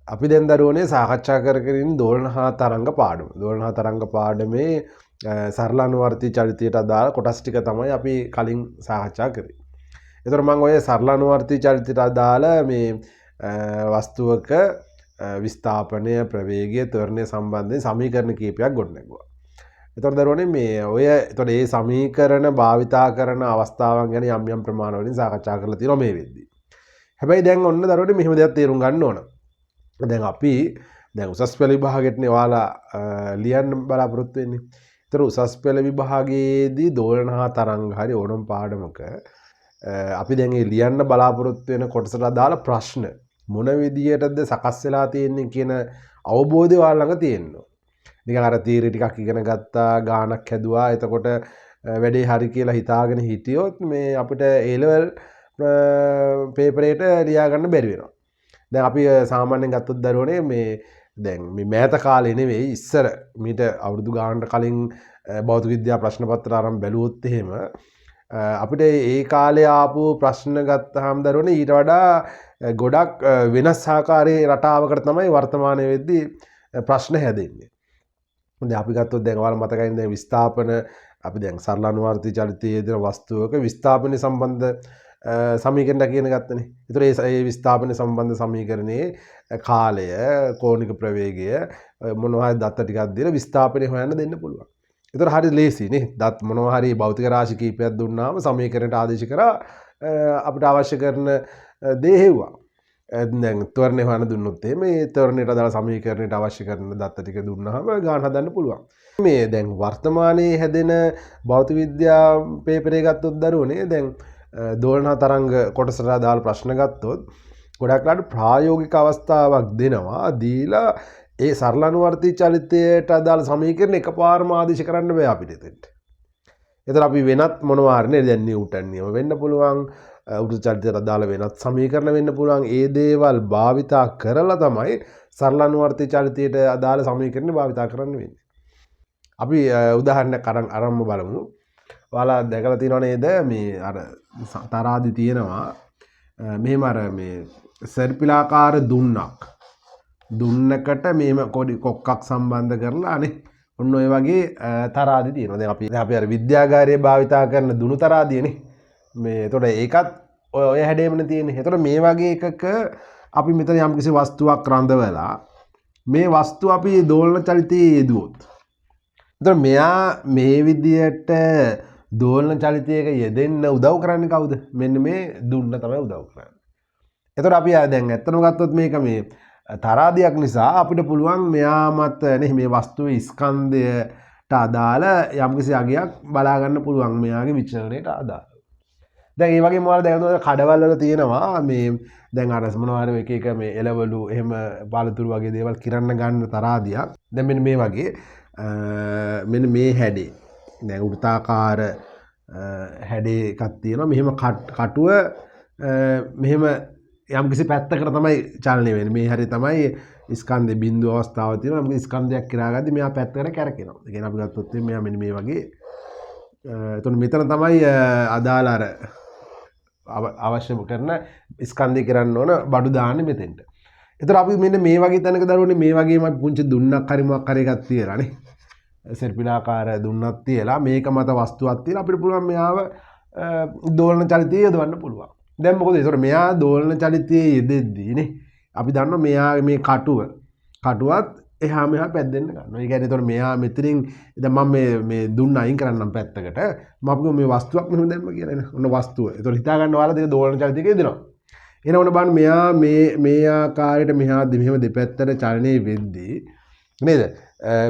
අපි දැන් දරුවනේ සාකච්ඡා කරගෙන ඉන්නේ දෝලන හා තරංග පාඩම. දෝලන හා තරංග පාඩමේ සරල අනුවර්ති චරිතයට අදාළ කොටස් ටික තමයි අපි කලින් සාකච්ඡා කරේ. ඒතර මම ඔය සරල අනුවර්ති චරිතයට අදාළ මේ වස්තුවක විස්ථාපනය, ප්‍රවේගය, ත්වරණය සම්බන්ධයෙන් සමීකරණ කීපයක් ගොඩනැගුවා. ඒතර දරුවනේ මේ ඔය ඒතර මේ සමීකරණ භාවිතා කරන අවස්ථාවන් ගැන යම් යම් ප්‍රමාණ වලින් සාකච්ඡා කරලා තියෙනවා මේ වෙද්දී. හැබැයි දැන් ඔන්න දරුවනේ මෙහෙම දෙයක් තේරුම් ගන්න ඕන. දැන් අපි දැන් උසස් පෙළ විභාගෙටනේ ඔයාලා ලියන්න බලාපොරොත්තු වෙන්නේ. ඒතර උසස් පෙළ විභාගයේදී දෝලන හා තරංග හරි ඕනම පාඩමක අපි දැන් මේ ලියන්න බලාපොරොත්තු වෙන කොටසට අදාළ ප්‍රශ්න මොන විදියටද සකස් වෙලා තියෙන්නේ කියන අවබෝධය ඔයාලා ළඟ තියෙනවා. නිකන් අර තීරි ටිකක් ඉගෙන ගත්තා, ගානක් හැදුවා, එතකොට වැඩේ හරි කියලා හිතාගෙන හිටියොත් මේ අපිට A level පේපර් එකට ලියා ගන්න බැරි වෙනවා. දැන් අපි සාමාන්‍යයෙන් ගත්තොත් දරුවනේ මේ දැන් මේ මෑත කාලේ නෙවෙයි ඉස්සර මීට අවුරුදු ගානකට කලින් භෞතික විද්‍යා ප්‍රශ්න පත්‍ර ආරම්භ බැලුවොත් එහෙම අපිට ඒ කාලේ ආපු ප්‍රශ්න ගත්තාම දරුවනේ ඊට වඩා ගොඩක් වෙනස් ආකාරයේ රටාවකට තමයි වර්තමානයේ වෙද්දී ප්‍රශ්න හැදෙන්නේ. දැන් අපි ගත්තොත් දැන් ඔයාලා මතකයිද දැන් විස්ථාපන අපි දැන් සරල අනුවර්ති චලිතයේ දෙන වස්තුවක විස්ථාපන සම්බන්ධ සමීකරණ කියන ගත්තනේ. ඒතර ඒ විස්ථාපන සම්බන්ධ සමීකරණයේ කාලය, කෝණික ප්‍රවේගය මොනවා හරි දත්ත ටිකක් දීලා විස්ථාපනය හොයන්න දෙන්න පුළුවන්. ඒතර හරි ලේසි නේ. දත් මොනවා හරි භෞතික රාශි කීපයක් දුන්නාම සමීකරණයට ආදේශ කරා අපිට අවශ්‍ය කරන දේ හෙව්වා. දැන් ත්වරණය හොයන්න දුන්නොත් මේ ත්වරණයට අදාළ සමීකරණයට අවශ්‍ය කරන දත්ත ටික දුන්නාම ගාන හදන්න පුළුවන්. මේ දැන් වර්තමානයේ හැදෙන භෞතික විද්‍යා පේපරේ ගත්තොත් දරුවනේ දැන් දෝලන තරංග කොටසට අදාළ ප්‍රශ්න ගත්තොත් ගොඩක් ලාට ප්‍රායෝගික අවස්ථාවක් දෙනවා දීලා ඒ සරල අනුවර්ති චලිතයට අදාළ සමීකරණ එකපාරම ආදේශ කරන්න බෑ අපිට එතෙන්ට. එතන අපි වෙනත් මොනවා හරි නේද දැන් නිව්ටන් නියම වෙන්න පුළුවන්, උඩු චලිතයට අදාළ වෙනත් සමීකරණ වෙන්න පුළුවන්. ඒ දේවල් භාවිතා කරලා තමයි සරල අනුවර්ති චලිතයට අදාළ සමීකරණ භාවිතා කරන්න වෙන්නේ. අපි උදාහරණයක් අරන් බලමු. ඔයාලා දැකලා තියෙනව නේද මේ අර තරාදි තියෙනවා මෙහෙම අර මේ සර්පිලාකාර දුන්නකට මෙහෙම කොඩි කොක්කක් සම්බන්ධ කරලා අනේ ඔන්න ඔය වගේ තරාදි තියෙනවා. දැන් අපි අර විද්‍යාගාරයේ භාවිතා කරන දුනු තරාදියනේ මේ. එතකොට ඒකත් ඔය හැඩේමනේ තියෙන්නේ. එතකොට මේ වගේ එකක අපි මෙතන යම්කිසි වස්තුවක් රඳවලා මේ වස්තුව අපි දෝලන චලිතයේ යෙදුවොත් එතකොට මෙයා මේ විදියට දෝලන චලිතයක යෙදෙන්න උදව් කරන්නේ කවුද? මෙන්න මේ දුන්න තමයි උදව් කරන්නේ. එතකොට අපි දැන් ඇත්තම ගත්තොත් මේක මේ තරාදියක් නිසා අපිට පුළුවන් මෙයා මත නේ මේ වස්තුවේ ස්කන්ධයට අදාළ යම්කිසි අගයක් බලා ගන්න පුළුවන් මෙයාගේ විචලනයට අදාළ. දැන් මේ වගේම ඔයාලා දැන් කඩවල වල තියෙනවා මේ දැන් අර මොනවා හරි එක එක මේ එළවලු එහෙම පාලතුරු වගේ දේවල් කිරන්න ගන්න තරාදියක්. දැන් මෙන්න මේ වගේ මෙන්න මේ හැඩේ දැන් වෘත්තාකාර හැඩේ එකක් තියෙනවා. මෙහෙම කටුව මෙහෙම යම්කිසි පැත්තකට තමයි චලනය වෙන්නේ. මේ හැරි තමයි ස්කන්ධේ බිඳු අවස්ථාව තියෙනවා. නම් ස්කන්ධයක් කිරාගද්දි මෙයා පැත්තකට කැරකෙනවා. ඒ කියන්නේ අපි ගත්තොත් මෙයා මෙන්න මේ වගේ එතකොට මෙතන තමයි අදාළ අර අවශ්‍ය කරන ස්කන්ධය කරන්න ඕන බඩු දාන්නේ මෙතෙන්ට. එතකොට අපි මෙන්න මේ වගේ තැනක දරුවනේ මේ වගේම අපි පුංචි දුන්නක් හරි මොකක් හරි එකක් තියලානේ. සර්පිලාකාර දුන්නක් තියලා මේක මත වස්තුවක් තියලා අපිට පුළුවන් මෙයාව දෝලන චලිතයේ යොදවන්න පුළුවන්. දැන් මොකද ඒතකොට මෙයා දෝලන චලිතයේ යෙදෙද්දී නේ අපි දන්නවා මෙයා මේ කටුවත් එහා මෙහා පැද්දෙන්න ගන්නවා. ඒ කියන්නේ ඒතකොට මෙයා මෙතනින් දැන් මම මේ දුන්න අයින් කරන්නම් පැත්තකට. මම අපිට මේ වස්තුවක් මෙහෙම දැම්ම කියලා නේ. ඔන්න වස්තුව. ඒතකොට හිතා ගන්න ඔයාලා දෙක දෝලන චලිතයක යෙදෙනවා. එන ඔන්න බලන්න මෙයා මේ ආකාරයට මෙහා මෙහෙම දෙපැත්තට චලනය වෙද්දී නේද?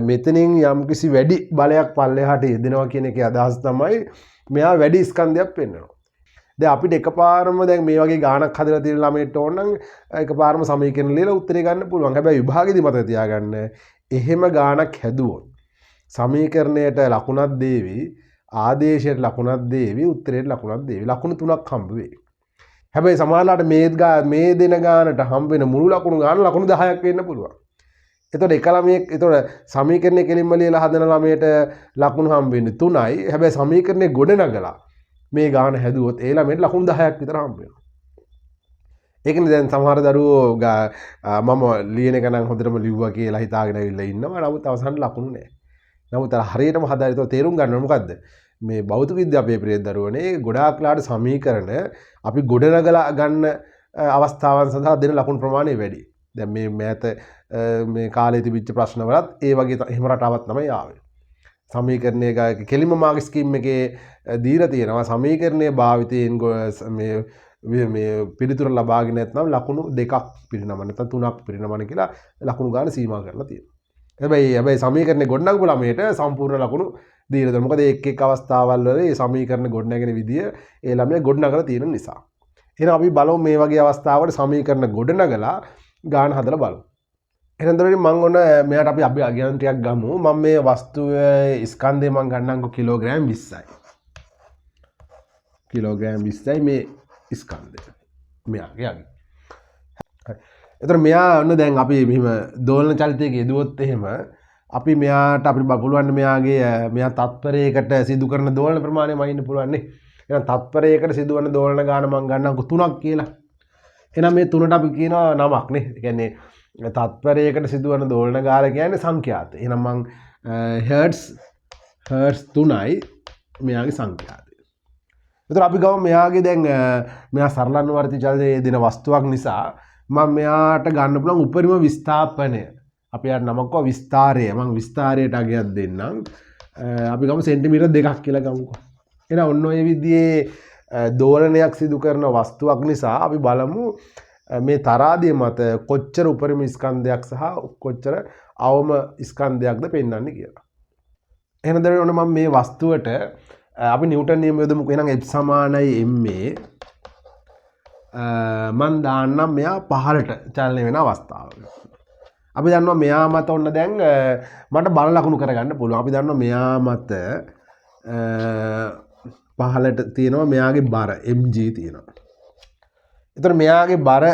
මෙතනින් යම්කිසි වැඩි බලයක් පල්ලෙහාට යෙදෙනවා කියන එකේ අදහස තමයි මෙයා වැඩි ස්කන්ධයක් පෙන්වනවා. දැන් අපිට එකපාරම දැන් මේ වගේ ගාණක් හදලා තියෙන ළමයට ඕන නම් එකපාරම සමීකරණ ලියලා උත්තරේ ගන්න පුළුවන්. හැබැයි විභාගෙදි මතක තියාගන්න එහෙම ගාණක් හැදුවොත් සමීකරණයට ලකුණක් දේවි, ආදේශයට ලකුණක් දේවි, උත්තරයට ලකුණක් දේවි. ලකුණු 3ක් හම්බ වෙයි. හැබැයි සමහරලාට මේ දෙන ගානට හම්බ වෙන මුළු ලකුණු ගාන ලකුණු 10ක් වෙන්න පුළුවන්. එතකොට එක ළමයෙක් එතකොට සමීකරණය කෙලින්ම ලියලා හදන ළමයට ලකුණු හම්බ වෙන්නේ 3යි. හැබැයි සමීකරණය ගොඩනගලා මේ ගාන හැදුවොත් ඒ ළමයට ලකුණු 10ක් විතර හම්බ වෙනවා. ඒකනේ දැන් සමහර දරුවෝ මම ලියන එක නම් හොඳටම ලිව්වා කියලා හිතාගෙන ඇවිල්ලා ඉන්නවා. නමුත් අවසන් ලකුණු නැහැ. නමුත් අර හරියටම හදාරිතෝ තේරුම් ගන්න ඕන මොකද්ද? මේ භෞතික විද්‍යා පේපරයේ දරුවනේ ගොඩාක් ලාට සමීකරණ අපි ගොඩනගලා ගන්න අවස්ථාවන් සඳහා දෙන ලකුණු ප්‍රමාණය වැඩි. දැන් මේ මෑත මේ කාලේ තිබිච්ච ප්‍රශ්නවලත් ඒ වගේ එහෙම රටාවක් තමයි ආවේ. සමීකරණයේ කෙලිම මාර්ක් ස්කීම් එකේ දීලා තියෙනවා සමීකරණයේ භාවිතයෙන් මේ පිළිතුර ලබාගෙන නැත්නම් ලකුණු 2ක් පිරිනමන නැත්නම් 3ක් පිරිනමන කියලා ලකුණු ගන්න සීමා කරලා තියෙනවා. හැබැයි සමීකරණේ ගොඩනගපු ළමයට සම්පූර්ණ ලකුණු දීලා දෙනවා. මොකද එක් අවස්ථාවල් වල මේ සමීකරණ ගොඩනගෙන විදිය ඒ ළමයා ගොඩනගලා තියෙන නිසා. එහෙනම් අපි බලමු මේ වගේ අවස්ථාවකට සමීකරණ ගොඩනගලා ගාන හදලා බලමු. එහෙනම් දරුවනේ මම ඔන්න මෙයාට අපි අභියෝගයන් ටිකක් ගමු. මම මේ වස්තුවේ ස්කන්ධය මම ගන්නම්කො කිලෝග්‍රෑම් 20යි. කිලෝග්‍රෑම් 20යි මේ ස්කන්ධය. මෙයාගේ යගේ. හරි. එතකොට මෙයා ඔන්න දැන් අපි මෙහිම දෝලන චලිතයක යෙදුවොත් එහෙම අපි මෙයාට අපිට පුළුවන් මෙයා තත්පරයකට සිදු කරන දෝලන ප්‍රමාණය මයින්න පුළුවන් නේ. එහෙනම් තත්පරයකට සිදුවන දෝලන ගාන මම ගන්නම්කො 3ක් කියලා. එහෙනම් මේ 3ට අපි කියනවා නමක් නේ. ඒ කියන්නේ තත්පරයකට සිදුවන දෝලන ගාන කියන්නේ සංඛ්‍යාත. එහෙනම් මං හර්ට්ස් 3යි මෙයාගේ සංඛ්‍යාතය. එතකොට අපි ගමු මෙයාගේ දැන් මෙයා සරලනුවර්ති චලිතයේ දෙන වස්තුවක් නිසා මම මෙයාට ගන්න පුළුවන් උපරිම විස්ථාපනය. අපි යාට නමක්ව විස්තාරය. මම විස්තාරයට අගයක් දෙන්නම්. අපි ගමු සෙන්ටිමීටර් 2ක් කියලා ගමුකෝ. එහෙනම් ඔන්න ඔය විදිහේ දෝලනයක් සිදු කරන වස්තුවක් නිසා අපි බලමු මේ තරාදිය මත කොච්චර උපරිම ස්කන්ධයක් සහ කොච්චර අවම ස්කන්ධයක්ද පෙන්වන්නේ කියලා. එහෙනම් දැන් ඔන්න මම මේ වස්තුවට අපි නිව්ටන් නියම යොදමුකෝ. එහෙනම් F සමානයි ma මම දාන්නම් මෙයා පහළට චලනය වෙන අවස්ථාවක. අපි දන්නවා මෙයා මත ඔන්න දැන් මට බල ලකුණු කරගන්න පුළුවන්. අපි දන්නවා මෙයා මත පහළට තියෙනවා මෙයාගේ බර mg තියෙනවා. එතකොට මෙයාගේ බර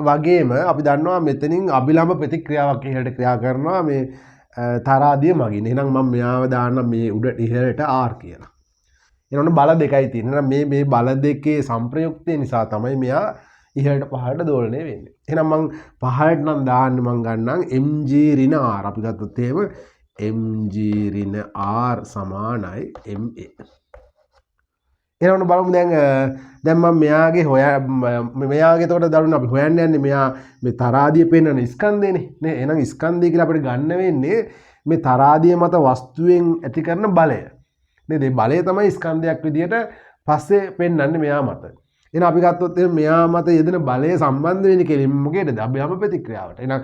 වගේම අපි දන්නවා මෙතනින් අභිලම්බ ප්‍රතික්‍රියාවක් ඉහළට ක්‍රියා කරනවා මේ තරාදිය මගින්. එහෙනම් මම මෙයාව දාන්න මේ උඩ ඉහළට r කියලා. එනොන බල දෙකයි තියෙනවා. මේ බල දෙකේ සංප්‍රයුක්තය නිසා තමයි මෙයා ඉහළට පහළට දෝලණය වෙන්නේ. එහෙනම් මම පහළට නම් දාන්නේ මම ගන්නම් mg ඍණ r. අපි ගත්තොත් එහෙම mg ඍණ r සමානයි ma. එහෙනම් බලමු දැන් මම මෙයාගේ මෙයාගේ එතකොට දරුණු අපි හොයන්න යන්නේ මෙයා මේ තරාදිය පෙන්වන ස්කන්ධයනේ නේ. එහෙනම් ස්කන්ධය කියලා අපිට ගන්න වෙන්නේ මේ තරාදිය මත වස්තුවෙන් ඇති කරන බලය. නේද? මේ බලය තමයි ස්කන්ධයක් විදියට පස්සේ පෙන්වන්නේ මෙයා මත. එහෙනම් අපි ගත්තොත් මෙයා මත යෙදෙන බලය සම්බන්ධ වෙන්නේ කෙලින්ම මොකේද? අභියම ප්‍රතික්‍රියාවට. එහෙනම්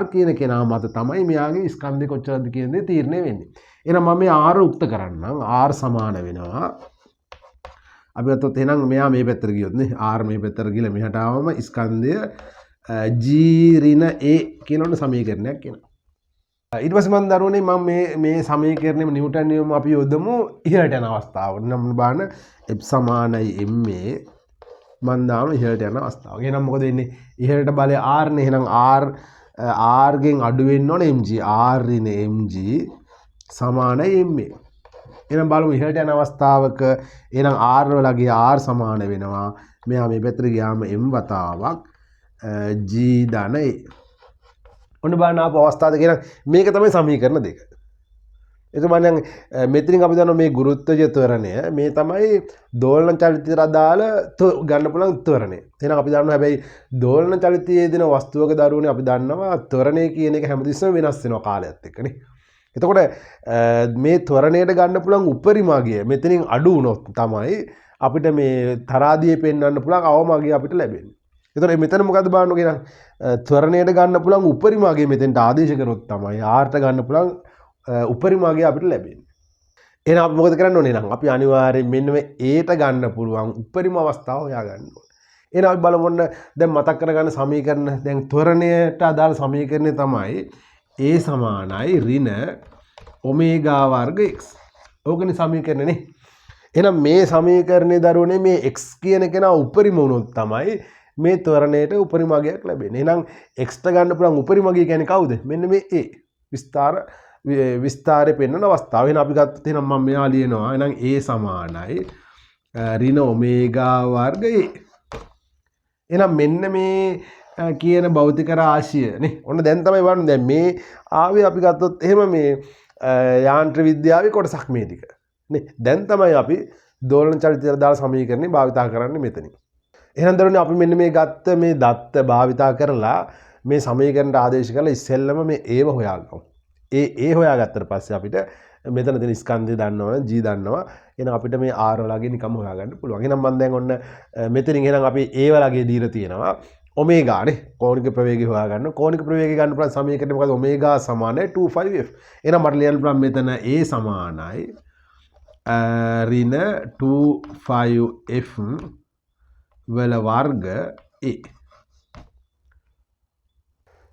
R කියන කෙනා මත තමයි මෙයාගේ ස්කන්ධය කොච්චරද කියන දේ තීරණය වෙන්නේ. එහෙනම් මම මේ R උක්ත කරන්නම්. R සමාන වෙනවා. අපි ගත්තොත් එහෙනම් මෙයා මේ පැත්තට ගියොත් නේ R මේ පැත්තට ගිහලා මෙහාට ආවම ස්කන්ධය G ඍණ A කියන සමීකරණයක් එනවා. ඊට පස්සේ මම දරුවනේ මම මේ සමීකරණයම නිව්ටන් නියම අපි යොදමු ඉහළට යන අවස්ථාව. නම් බලන්න F සමානයි ma මම දාන ඉහළට යන අවස්ථාව. එහෙනම් මොකද වෙන්නේ? ඉහළට බලය R නේ. එහෙනම් R ගෙන් අඩු වෙන්න ඕනේ mg. R ඍණ mg සමානයි ma. එහෙනම් බලමු ඉහළට යන අවස්ථාවක එහෙනම් R වලගේ R සමාන වෙනවා. මෙයා මේ පැත්තට ගියාම m වතාවක් g ධන a. ඔන්න බලන්න ආපු අවස්ථාවද කියන මේක තමයි සමීකරණ දෙක. එතකොට මෙතනින් අපි දන්නවා මේ ගුරුත්වජ ත්වරණය මේ තමයි දෝලන චලිතයට අදාළ ගන්න පුළුවන් ත්වරණය. එහෙනම් අපි දන්නවා හැබැයි දෝලන චලිතයේ දෙන වස්තුවක දරුවනේ අපි දන්නවා ත්වරණය කියන එක හැමතිස්සෙම වෙනස් වෙනවා කාලයත් එක්කනේ. එතකොට මේ ත්වරණයට ගන්න පුළුවන් උපරිම අගය මෙතනින් අඩු වුණොත් තමයි අපිට මේ තරාදියේ පෙන්වන්න පුළුවන් අවම අගය අපිට ලැබෙන්නේ. එතකොට මෙතන මොකද්ද බලන්න කියනවා ත්වරණයට ගන්න පුළුවන් උපරිම අගය මෙතෙන්ට ආදේශ කරොත් තමයි r ට ගන්න පුළුවන් උපරිම අගය අපිට ලැබෙන්නේ. එහෙනම් අපි මොකද කරන්න ඕනේ නම් අපි අනිවාර්යයෙන් මෙන්න මේ a ට ගන්න පුළුවන් උපරිම අවස්ථාව හොයා ගන්න ඕනේ. එහෙනම් අපි බලමු ඔන්න දැන් මතක් කරගන්න සමීකරණ දැන් ත්වරණයට අදාළ සමීකරණය තමයි a සමානයි ඍණ ඔමේගා වර්ග x. ඕකනේ සමීකරණනේ. එහෙනම් මේ සමීකරණේ දරුවනේ මේ x කියන කෙනා උපරිම වුණොත් තමයි මේ ත්වරණයට උපරිම අගයක් ලැබෙන්නේ. එහෙනම් x ට ගන්න පුළුවන් උපරිම අගය කියන්නේ කවුද? මෙන්න මේ a. විස්තරය පෙන්වන අවස්ථාව. එහෙනම් අපි ගත්තොත් එහෙනම් මම මෙයා ලියනවා. එහෙනම් a සමානයි ඍණ ඔමේගා වර්ග a. එහෙනම් මෙන්න මේ කියන භෞතික රාශිය නේ. ඔන්න දැන් තමයි වන්නේ. දැන් මේ ආවේ අපි ගත්තොත් එහෙම මේ යාන්ත්‍ර විද්‍යාවේ කොටසක් මේ ටික. නේ. දැන් තමයි අපි දෝලන චලිතය දාලා සමීකරණේ භාවිතා කරන්නේ මෙතනින්. එහෙනම් දරුවනේ අපි මෙන්න මේ ගත්ත මේ දත්ත භාවිතා කරලා මේ සමීකරණයට ආදේශ කරලා ඉස්සෙල්ලම මේ ඒව හොයාගමු. ඒ හොයාගත්තට පස්සේ අපිට මෙතන තියෙන ස්කන්ධය දන්නවා G දන්නවා. එහෙනම් අපිට මේ R වලගේ නිකම් හොයාගන්න පුළුවන්. එහෙනම් මම දැන් ඔන්න මෙතනින් එහෙනම් අපි A වලගේ දීලා තියෙනවා. ඔමේගා නේ කෝණික ප්‍රවේගය හොයාගන්න. කෝණික ප්‍රවේගය ගන්න පුළුවන් සමීකරණය මොකද? ඔමේගා සමානයි 2πf. එහෙනම් මට ලියන්න පුළුවන් මෙතන A සමානයි ඍණ 2πf වල වර්ග A.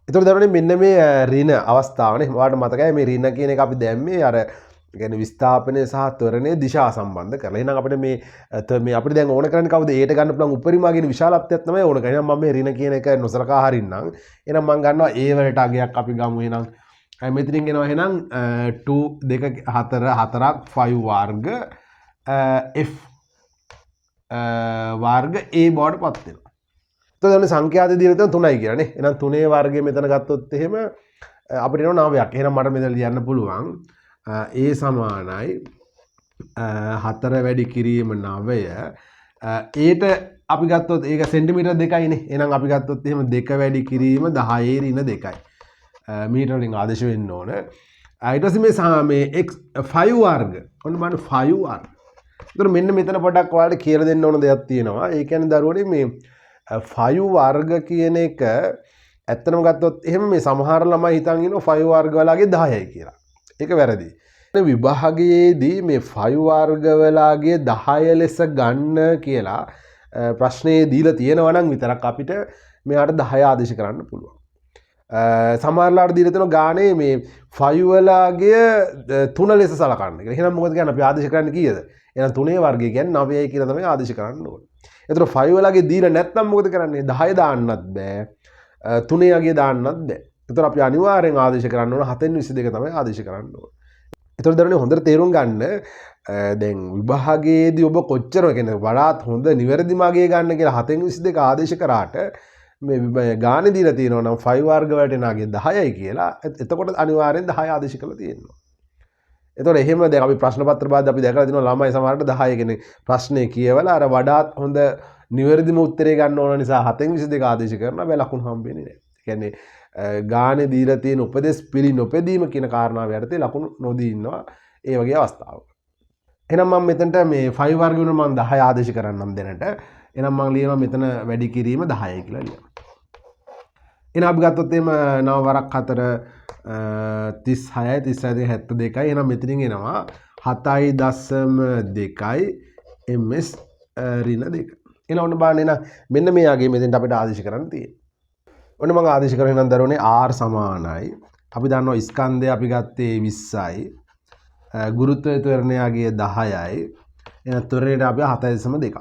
එතකොට දරුවනේ මෙන්න මේ ඍණ අවස්ථාවනේ ඔයාලට මතකයි මේ ඍණ කියන එක අපි දැම්මේ අර කියන්නේ විස්ථාපනය සහ ත්වරණය දිශා සම්බන්ධ කරලා. එහෙනම් අපිට මේ අපිට දැන් ඕන කරන්නේ කවුද? ඒට ගන්න පුළුවන් උපරිමාගෙන විශාලත්වයක් තමයි ඕන කරන්නේ. එහෙනම් මම මේ ඍණ කියන එක නොසලකා හරින්නම්. එහෙනම් මම ගන්නවා A වලට අගයක් අපි ගමු එහෙනම්. මෙතනින් එනවා එහෙනම් 2 2 4 4ක් 5 වර්ග F වර්ග A බවට පත් වෙනවා. එතකොට සංඛ්‍යාත දීලා තියෙන 3යි කියලා නේ. එහෙනම් 3 වර්ගය මෙතන ගත්තොත් එහෙම අපිට එනවා 9ක්. එහෙනම් මට මෙතන ලියන්න පුළුවන් A සමානයි 4 වැඩි කිරීම 9 ඒට අපි ගත්තොත් ඒක සෙන්ටිමීටර් 2යිනේ. එහෙනම් අපි ගත්තොත් එහෙම 2 වැඩි කිරීම 10 ඍණ 2යි. මීටර වලින් ආදේශ වෙන්න ඕන. ඊට පස්සේ මේ x 5 වර්ග. ඔන්න බලන්න 5 වර්ග. ඒතර මෙන්න මෙතන පොඩක් ඔයාලට කියලා දෙන්න ඕන දෙයක් තියෙනවා. ඒ කියන්නේ දරුවනේ මේ 5 වර්ග කියන එක ඇත්තටම ගත්තොත් එහෙම මේ සමහර ළමයි හිතන් ඉන්නවා 5 වර්ග වලගේ 10යි කියලා. ඒක වැරදි. විභාගයේදී මේ 5 වර්ග වලගේ 10 ලෙස ගන්න කියලා ප්‍රශ්නේ දීලා තියෙනවා නම් විතරක් අපිට මෙයාට 10 ආදේශ කරන්න පුළුවන්. සමහරලාට දීලා තියෙනවා ගානේ මේ 5 වලගේ 3 ලෙස සලකන්න කියලා. එහෙනම් මොකද කියන්නේ අපි ආදේශ කරන්නේ කීයද? එහෙනම් 3 වර්ගය කියන්නේ 9යි කියලා තමයි ආදේශ කරන්න ඕනේ. ඒතර 5 වලගේ දීලා නැත්නම් මොකද කරන්නේ? 10 දාන්නත් බෑ. 3 වගේ දාන්නත් බෑ. ඒතර අපි අනිවාර්යෙන් ආදේශ කරන්න ඕන 7න් 22 තමයි ආදේශ කරන්න ඕන. ඒතර දරුවනේ හොඳට තේරුම් ගන්න දැන් විභාගයේදී ඔබ කොච්චර කියන්නේ වඩාත් හොඳ නිවැරදි මාගේ ගන්න කියලා 7න් 22 ආදේශ කරාට මේ ගානේ දීලා තියෙනවා නම් 5 වර්ග වලට එනාගේ 10යි කියලා. එතකොට අනිවාර්යෙන් 10 ආදේශ කරලා තියෙනවා. එතකොට එහෙම දැන් අපි ප්‍රශ්න පත්‍ර බාද්ද අපි දැකලා තියෙනවා ළමයි සමහරට 10 කියන්නේ ප්‍රශ්නේ කියවලා අර වඩාත් හොඳ නිවැරදිම උත්තරේ ගන්න ඕන නිසා 7න් 22 ආදේශ කරනවා. බෑ ලකුණු හම්බෙන්නේ නැහැ. ඒ කියන්නේ ගානේ දීලා තියෙන උපදේශ පිළි නොපැදීම කියන කාරණාව යටතේ ලකුණු නොදී ඉන්නවා ඒ වගේ අවස්ථාවක. එහෙනම් මම මෙතනට මේ 5 වර්ග වෙන මම 10 ආදේශ කරන්නම් දෙනට. එහෙනම් මම ලියනවා මෙතන වැඩි කිරීම 10යි කියලා ලියනවා. එහෙනම් අපි ගත්තොත් එහෙම 9 වරක් 4 36යි 36 72යි. එහෙනම් මෙතනින් එනවා 7.2යි ms ඍණ 2. එහෙනම් ඔන්න බලන්න එහෙනම් මෙන්න මේ යගේ මෙතෙන්ට අපිට ආදේශ කරන්න තියෙන්නේ. ඔන්න මම ආදේශ කරගෙන නම් දරුවනේ R සමානයි. අපි දන්නවා ස්කන්ධය අපි ගත්තේ 20යි. ගුරුත්වය ත්වරණයගේ 10යි. එහෙනම් ත්වරණයට අපි 7.2ක්.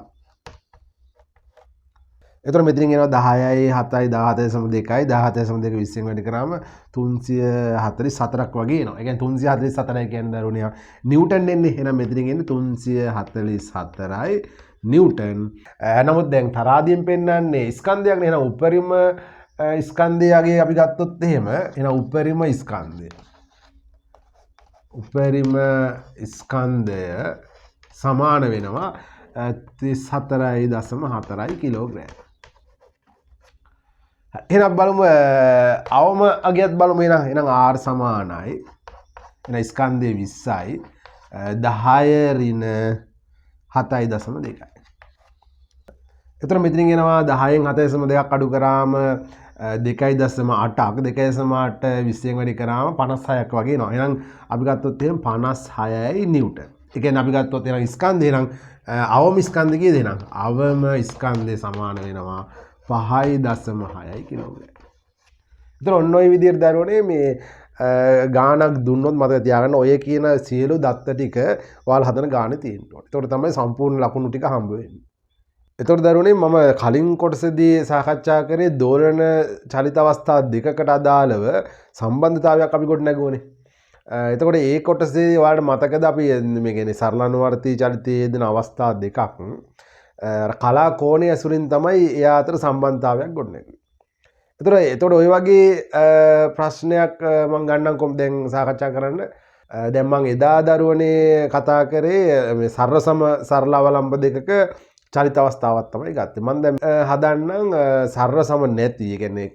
එතකොට මෙතනින් එනවා 10යි 7යි 17.2යි 17.2 20න් වැඩි කරාම 344ක් වගේ එනවා. ඒ කියන්නේ 344යි කියන්නේ දරුවනේ නිව්ටන් එන්නේ. එහෙනම් මෙතනින් එන්නේ 344යි නිව්ටන්. නමුත් දැන් තරාදියෙන් පෙන්වන්නේ ස්කන්ධයක් නේ. එහෙනම් උපරිම ස්කන්ධයගේ අපි ගත්තොත් එහෙම එහෙනම් උපරිම ස්කන්ධය සමාන වෙනවා 34.4 කිලෝග්‍රෑම්. එහෙනම් බලමු අවම අගයත් බලමු එහෙනම් R සමානයි. එහෙනම් ස්කන්ධය 20යි 10 ඍණ 7.2යි. එතකොට මෙතනින් එනවා 10න් 7.2ක් අඩු කරාම 2.8ක් 2.8 20න් වැඩි කරාම 56ක් වගේ එනවා. එහෙනම් අපි ගත්තොත් එහෙනම් 56යි නිව්ටන්. ඒ කියන්නේ අපි ගත්තොත් එහෙනම් ස්කන්ධය එහෙනම් අවම ස්කන්ධය කීයද එහෙනම්? අවම ස්කන්ධය සමාන වෙනවා 5.6යි කිලෝග්‍රෑම්. ඒතර ඔන්න ඔය විදිහට දරුවනේ මේ ගානක් දුන්නොත් මතක තියාගන්න ඔය කියන සියලු දත්ත ටික ඔයාලා හදන ගානේ තියෙන්න ඕනේ. ඒතකොට තමයි සම්පූර්ණ ලකුණු ටික හම්බ වෙන්නේ. එතකොට දරුවනේ මම කලින් කොටසදී සාකච්ඡා කරේ දෝලන චලිත අවස්ථා දෙකකට අදාළව සම්බන්ධතාවයක් අපි කොට නැගුවනේ. එතකොට ඒ කොටසේ ඔයාලට මතකද අපි මේ කියන්නේ සරල අනුවර්තී චලිතයේ යෙදෙන අවස්ථා දෙකක් කලා කෝණය ඇසුරින් තමයි එයා අතර සම්බන්ධතාවයක් ගොඩනැගෙන්නේ. එතකොට ඔය වගේ ප්‍රශ්නයක් මම ගන්නම් කොම් දැන් සාකච්ඡා කරන්න. දැන් මම එදා දරුවනේ කතා කරේ මේ සරල අවලම්බ දෙකක චලිත අවස්ථාවක් තමයි ගත්තේ. මම දැන් හදන්නම් සරල නැති. ඒ කියන්නේ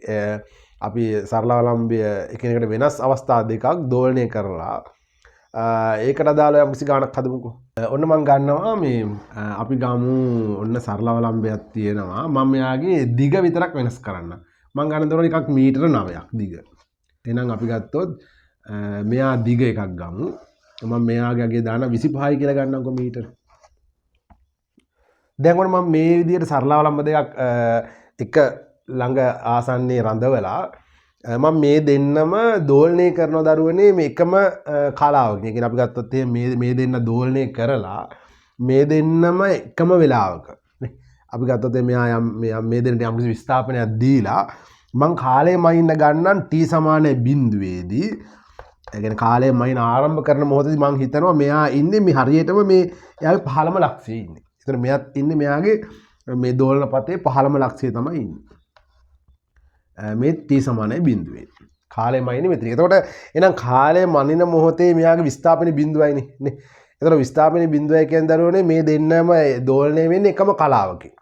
අපි සරල අවලම්බය එකිනෙකට වෙනස් අවස්ථා දෙකක් දෝලණය කරලා ඒකට අදාළ යම්කිසි ගානක් හදමුකෝ. ඔන්න මම ගන්නවා මේ අපි ගමු ඔන්න සරල අවලම්බයක් තියෙනවා. මම මෙයාගේ දිග විතරක් වෙනස් කරන්න. මම ගන්න දොර එකක් මීටර 9ක් දිග. එහෙනම් අපි ගත්තොත් මෙයා දිග එකක් ගමු. මම මෙයාගේ අගේ දාන 25යි කියලා ගන්නම්කො මීටර. දැන් ඔන්න මම මේ විදිහට සරල අවලම්බ දෙකක් එක ළඟ ආසන්නයේ රඳවලා මම මේ දෙන්නම දෝලණය කරන දරුවනේ මේ එකම කලාවක. ඒ කියන්නේ අපි ගත්තොත් මේ දෙන්න දෝලණය කරලා මේ දෙන්නම එකම වෙලාවක නේ. අපි ගත්තොත් මෙයා මේ දෙන්නට යම් කිසි විස්ථාපනයක් දීලා මං කාලය මයින්න ගන්නම් t සමානයි බිඳුවේදී. ඒ කියන්නේ කාලය මයින් ආරම්භ කරන මොහොතේදී මං හිතනවා මෙයා ඉන්නේ මේ හරියටම මේ එයාගේ 15ම ලක්ෂයේ ඉන්නේ. ඒතර මෙයාත් ඉන්නේ මෙයාගේ මේ දෝලන පතේ 15ම ලක්ෂයේ තමයි ඉන්නේ. මේ t සමානයි බිඳුවේ. කාලය මයින්නේ මෙතන. එතකොට එහෙනම් කාලය මනින මොහොතේ මෙයාගේ විස්ථාපන බිඳුවයිනේ නේ. එතකොට විස්ථාපන බිඳුවයි කියන දරුවනේ මේ දෙන්නම දෝලණය වෙන්නේ එකම කලාවකින්.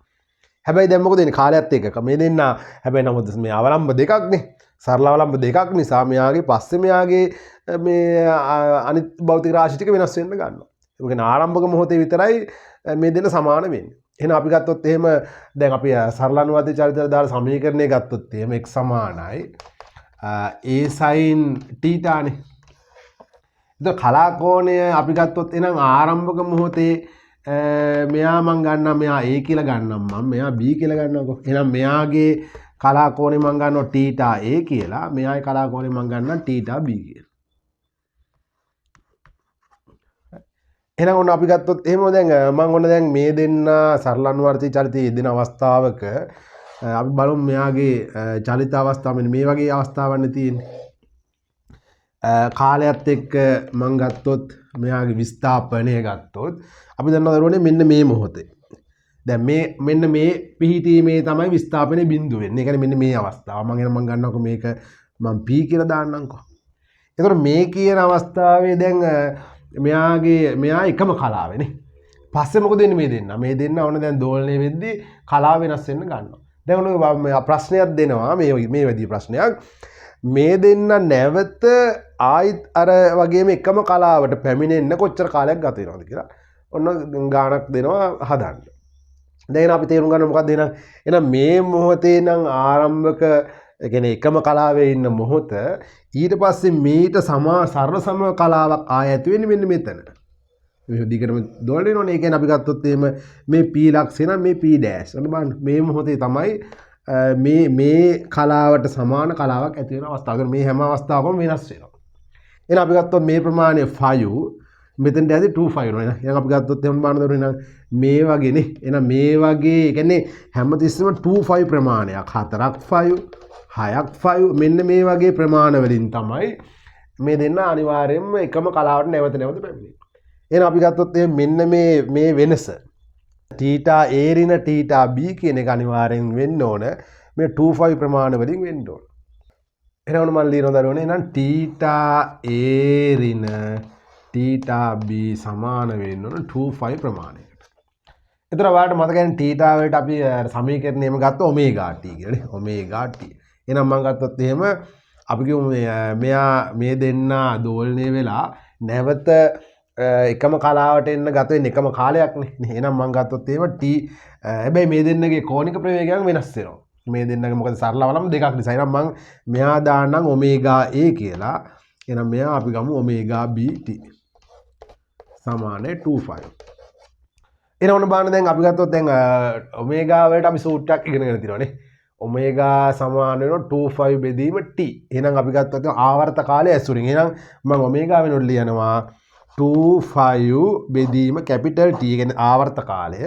හැබැයි දැන් මොකද වෙන්නේ කාලයත් එක්ක මේ දෙන්න හැබැයි නමුත් මේ අවලම්බ දෙකක්නේ. සරල අවලම්බ දෙකක් නිසා මෙයාගේ පස්සේ මෙයාගේ මේ අනිත් භෞතික රාශි ටික වෙනස් වෙන්න ගන්නවා. ඒ කියන්නේ ආරම්භක මොහොතේ විතරයි මේ දෙන්න සමාන වෙන්නේ. එහෙනම් අපි ගත්තොත් එහෙම දැන් අපි සරල අනුවාදී චරිතය දාලා සමීකරණය ගත්තොත් එහෙම x සමානයි a sin θ නේ. එතකොට කලා කෝණය අපි ගත්තොත් එහෙනම් ආරම්භක මොහොතේ මෙයා මං ගන්නම් මෙයා a කියලා ගන්නම් මම මෙයා b කියලා ගන්නකො. එහෙනම් මෙයාගේ කලා කෝණය මං ගන්නවා θ a කියලා. මෙයාගේ කලා කෝණය මං ගන්නම් θ b කියලා. එහෙනම් ඔන්න අපි ගත්තොත් එහෙම දැන් මම ඔන්න දැන් මේ දෙන්න සරල අනුවර්තී චලිතයේ යෙදෙන අවස්ථාවක අපි බලමු මෙයාගේ චලිත අවස්ථාව මෙන්න මේ වගේ අවස්ථාවක් තියෙන්නේ. කාලයත් එක්ක මම ගත්තොත් මෙයාගේ විස්ථාපනය ගත්තොත් අපි දන්නවා දරුවනේ මෙන්න මේ මොහොතේ. දැන් මෙන්න මේ පිහිටීමේ තමයි විස්ථාපනයේ බිඳුව වෙන්නේ. ඒ කියන්නේ මෙන්න මේ අවස්ථාව. මම ගන්නකො මේක මම p කියලා දාන්නම්කො. එතකොට මේ කියන අවස්ථාවේ දැන් මෙයා එකම කලාවනේ. පස්සේ මොකද වෙන්නේ මේ දෙන්න? මේ දෙන්න ඕන දැන් දෝලණය වෙද්දී කලාව වෙනස් වෙන්න ගන්නවා. දැන් ඔන්න ප්‍රශ්නයක් දෙනවා මේ විදිහේ ප්‍රශ්නයක්. මේ දෙන්න නැවත ආයිත් අර වගේම එකම කලාවට පැමිණෙන්න කොච්චර කාලයක් ගත වෙනවද කියලා. ඔන්න ගානක් දෙනවා හදන්න. දැන් අපි තේරුම් ගන්න මොකක්ද එහෙනම් මේ මොහොතේ නම් ආරම්භක ඒ කියන්නේ එකම කලාවේ ඉන්න මොහොත ඊට පස්සේ මේට සරල සම කලාවක් ආය ඇති වෙන්නේ මෙන්න මෙතන. මේ දිගටම දොල්න වෙනවනේ. ඒ කියන්නේ අපි ගත්තොත් එහෙම මේ p ලක්ෂය නම් මේ p ඩෑෂ්. අන්න බලන්න මේ මොහොතේ තමයි මේ කලාවට සමාන කලාවක් ඇති වෙන අවස්ථාව. මේ හැම අවස්ථාවකම වෙනස් වෙනවා. එහෙනම් අපි ගත්තොත් මේ ප්‍රමාණය 5 මෙතෙන්ට ඇදී 25 වෙනවා. එහෙනම් අපි ගත්තොත් එහෙම බලන්න දරුවෝ එහෙනම් මේ වගේනේ. එහෙනම් මේ වගේ ඒ කියන්නේ හැමතිස්සෙම 25 ප්‍රමාණයක් 4ක් 5 6ක් 5 මෙන්න මේ වගේ ප්‍රමාණ වලින් තමයි මේ දෙන්න අනිවාර්යයෙන්ම එකම කලාවට නැවත පැමිණෙන්නේ. එහෙනම් අපි ගත්තොත් මෙන්න මේ වෙනස θ a ඍණ θ b කියන එක අනිවාර්යෙන් වෙන්න ඕන මේ 25 ප්‍රමාණ වලින් වෙන්න ඕන. එහෙනම් මම ලියනවා දරුවනේ එහෙනම් θ a ඍණ θ b සමාන වෙන්න ඕන 25 ප්‍රමාණයකට. එතන ඔයාලට මතකයි θ වලට අපි සමීකරණයම ගත්ත ඔමේගා t කියලා නේ. ඔමේගා t. එහෙනම් මම ගත්තොත් එහෙම අපි කියමු මෙයා මේ දෙන්න දෝලණය වෙලා නැවත එකම කලාවට එන්න ගත වෙන එකම කාලයක්නේ. එහෙනම් මම ගත්තොත් එහෙම t හැබැයි මේ දෙන්නගේ කෝණික ප්‍රවේගයන් වෙනස් වෙනවා. මේ දෙන්නගේ මොකද සරල අවලම්බ දෙකක් නිසා. එහෙනම් මම මෙයා දාන්නම් ඔමේගා a කියලා. එහෙනම් මෙයා අපි ගමු ඔමේගා bt සමානයි 25. එහෙනම් ඔන්න බලන්න දැන් අපි ගත්තොත් දැන් ඔමේගා වලට අපි සූත්‍රයක් ඉගෙනගෙන තියෙනවානේ. ඔමේගා සමාන වෙනවා 25 බෙදීම t. එහෙනම් අපි ගත්තොත් ආවර්ත කාලය ඇසුරින්. එහෙනම් මම ඔමේගා වෙනුවට ලියනවා 25 බෙදීම කැපිටල් T කියන්නේ ආවර්ත කාලය.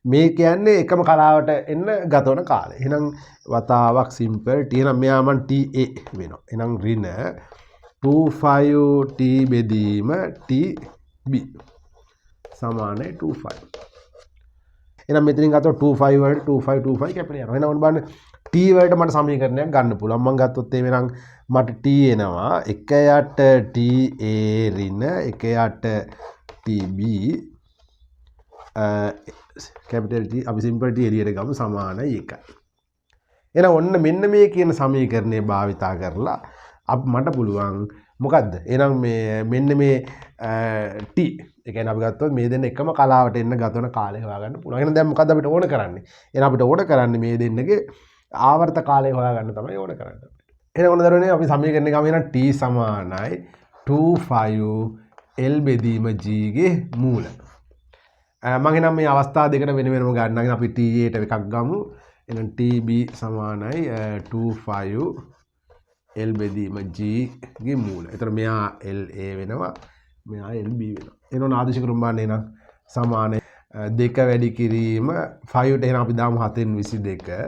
මේ කියන්නේ එකම කලාවට එන්න ගත වන කාලය. එහෙනම් වතාවක් සිම්පල් T. එහෙනම් මෙයා මන් TA වෙනවා. එහෙනම් ඍණ 25 T බෙදීම TB සමානයි 25. එහෙනම් මෙතනින් ගත්තොත් 25 වලට 25 කැපිලා යනවා. එහෙනම් ඔන්න බලන්න t වලට මට සමීකරණයක් ගන්න පුළුවන්. මම ගත්තොත් එහෙනම් මට t එනවා 1 යට ta ඍණ 1 යට tb කැපිටල් T අපි සිම්පල් T එළියට ගමු සමානයි 1යි. එහෙනම් ඔන්න මෙන්න මේ කියන සමීකරණය භාවිතා කරලා මට පුළුවන් මොකද්ද? එහෙනම් මෙන්න මේ T ඒ කියන්නේ අපි ගත්තොත් මේ දෙන්න එකම කලාවට එන්න ගතවන කාලය හොයාගන්න පුළුවන්. එහෙනම් දැන් මොකද්ද අපිට ඕන කරන්නේ? එහෙනම් අපිට ඕන කරන්නේ මේ දෙන්නගේ ආවර්ත කාලය හොයාගන්න තමයි ඕන කරන්නේ. එහෙනම් ඔන්න දරුවනේ අපි සමීකරණය ගමු. එහෙනම් T සමානයි 25 L බෙදීම G ගේ මූල. මම එහෙනම් මේ අවස්ථා දෙකට වෙන වෙනම ගන්නවා. අපි TA ට එකක් ගමු. එහෙනම් TB සමානයි 25 L බෙදීම G ගේ මූල. එතකොට මෙයා LA වෙනවා. මෙයා LB වෙනවා. එහෙනම් ආදේශ ක්‍රම බලන්න එහෙනම් සමානයි 2 වැඩි කිරීම 5 ට එහෙනම් අපි දාමු 7න් 22.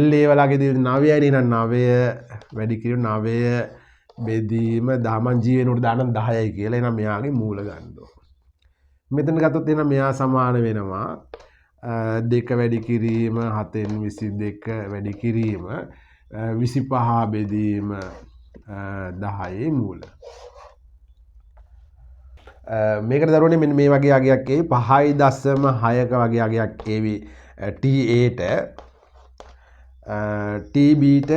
LA වලගේදී 9යි එහෙනම් 9 වැඩි කිරීම 9 බෙදීම 10 මං G වෙනුවට දානම් 10යි කියලා. එහෙනම් මෙයාගේ මූල ගන්න ඕන. මෙතන ගත්තොත් එහෙනම් මෙයා සමාන වෙනවා 2 වැඩි කිරීම 7න් 22 වැඩි කිරීම 25 බෙදීම 10යි මූල. මේකට දරුවනේ මෙන්න මේ වගේ අගයක් එයි 5.6ක වගේ අගයක් එවි TA ට TB ට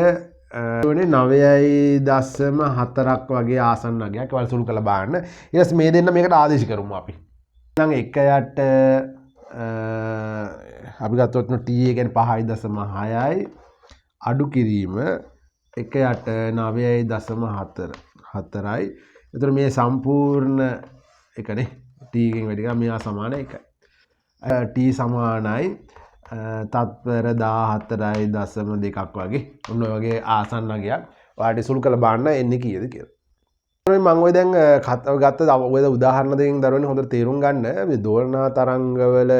දරුවනේ 9.4ක් වගේ ආසන්න අගයක් වල සුළු කරලා බලන්න. ඊට පස්සේ මේ දෙන්න මේකට ආදේශ කරමු අපි. නම් 1 යට අපි ගත්තොත් TA කියන්නේ 5.6යි අඩු කිරීම 1 යට 9.4යි. එතකොට මේ සම්පූර්ණ එකනේ T එකෙන් වැඩි කරා මෙයා සමාන 1යි. T සමානයි තත්පර 14.2ක් වගේ ඔන්න ඔය වගේ ආසන්න අගයක් ඔයාලට සුළු කරලා බලන්න එන්නේ කීයද කියලා. මම ඔය දැන් ගත්ත ඔය උදාහරණ දෙකෙන් දරුවනේ හොඳට තේරුම් ගන්න මේ දෝලනා තරංගවල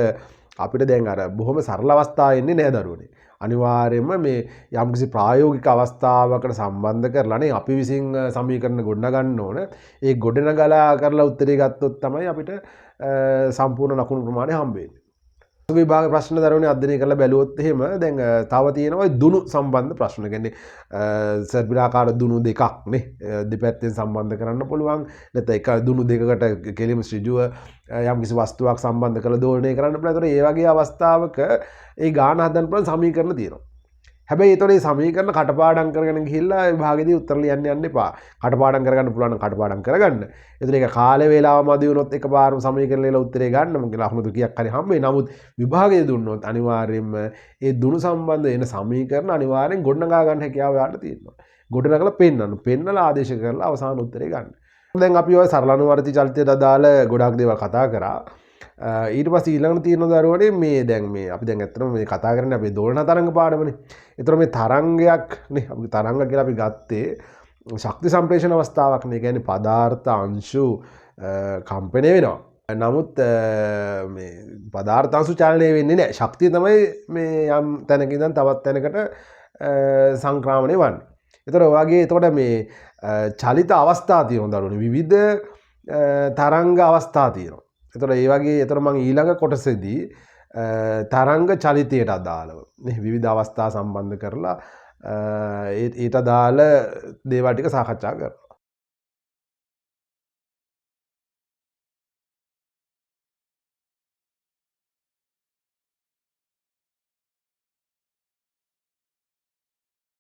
අපිට දැන් අර බොහොම සරල අවස්ථා එන්නේ නෑ දරුවනේ. අනිවාර්යයෙන්ම මේ යම්කිසි ප්‍රායෝගික අවස්ථාවකට සම්බන්ධ කරලානේ අපි විසින් සමීකරණ ගොඩනගන්න ඕන. ඒ ගොඩනගලා කරලා උත්තරේ ගත්තොත් තමයි අපිට සම්පූර්ණ ලකුණු ප්‍රමාණය හම්බ වෙන්නේ. විභාග ප්‍රශ්න දරුවනේ අධ්‍යයනය කරලා බැලුවොත් එහෙම දැන් තව තියෙනවා දුනු සම්බන්ධ ප්‍රශ්න. කියන්නේ සර්පිලාකාර දුනු දෙකක් නේ දෙපැත්තෙන් සම්බන්ධ කරන්න පුළුවන්. නැත්නම් එක දුනු දෙකකට කෙලිම ඍජුව යම්කිසි වස්තුවක් සම්බන්ධ කරලා දෝලනය කරන්න පුළුවන්. ඒතකොට ඒ වගේ අවස්ථාවක ඒ ගාන හදන්න පුළුවන් සමීකරණ තියෙනවා. හැබැයි ඒතකොට මේ සමීකරණ කටපාඩම් කරගෙන ගිහිල්ලා විභාගෙදී උත්තර ලියන්න යන්න එපා. කටපාඩම් කරගන්න පුළුවන් නම් කටපාඩම් කරගන්න. එතන ඒක කාලේ වේලාව මදි වුණොත් එකපාරම සමීකරණ ලියලා උත්තරේ ගන්න මොකද ලකුණු කීයක් හරි හම්බ වෙයි. නමුත් විභාගයේ දුන්නොත් අනිවාර්යයෙන්ම ඒ දුණු සම්බන්ධ එන සමීකරණ අනිවාර්යෙන් ගොඩනගා ගන්න හැකියාව ඔයාලට තියෙනවා. ගොඩනගලා පෙන්නන්න. පෙන්නලා ආදේශ කරලා අවසාන උත්තරේ ගන්න. දැන් අපි ඔය සරලානුවර්ති චලිතයට අදාළ ගොඩක් දේවල් කතා කරා. ඊට පස්සේ ඊළඟට තියෙන දරුවනේ මේ දැන් මේ අපි දැන් ඇත්තටම මේ කතා කරන්නේ අපේ දෝලන තරංග පාඩමනේ. ඒතර මේ තරංගයක් නේ අපි තරංග කියලා අපි ගත්තේ ශක්ති සම්ප්‍රේෂණ අවස්ථාවක් නේ. කියන්නේ පදාර්ථ අංශු කම්පණය වෙනවා. නමුත් මේ පදාර්ථ අංශු චලනය වෙන්නේ නැහැ. ශක්තිය තමයි මේ යම් තැනක ඉඳන් තවත් තැනකට සංක්‍රමණය වන්නේ. ඒතර ඔයගේ එතකොට මේ චලිත අවස්ථා තියෙනවා දරුවනේ. විවිධ තරංග අවස්ථා තියෙනවා. එතකොට ඒ වගේ එතකොට මම ඊළඟ කොටසේදී තරංග චලිතයට අදාළව නේ විවිධ අවස්ථා සම්බන්ධ කරලා ඊට අදාළ දේවල් ටික සාකච්ඡා කරනවා.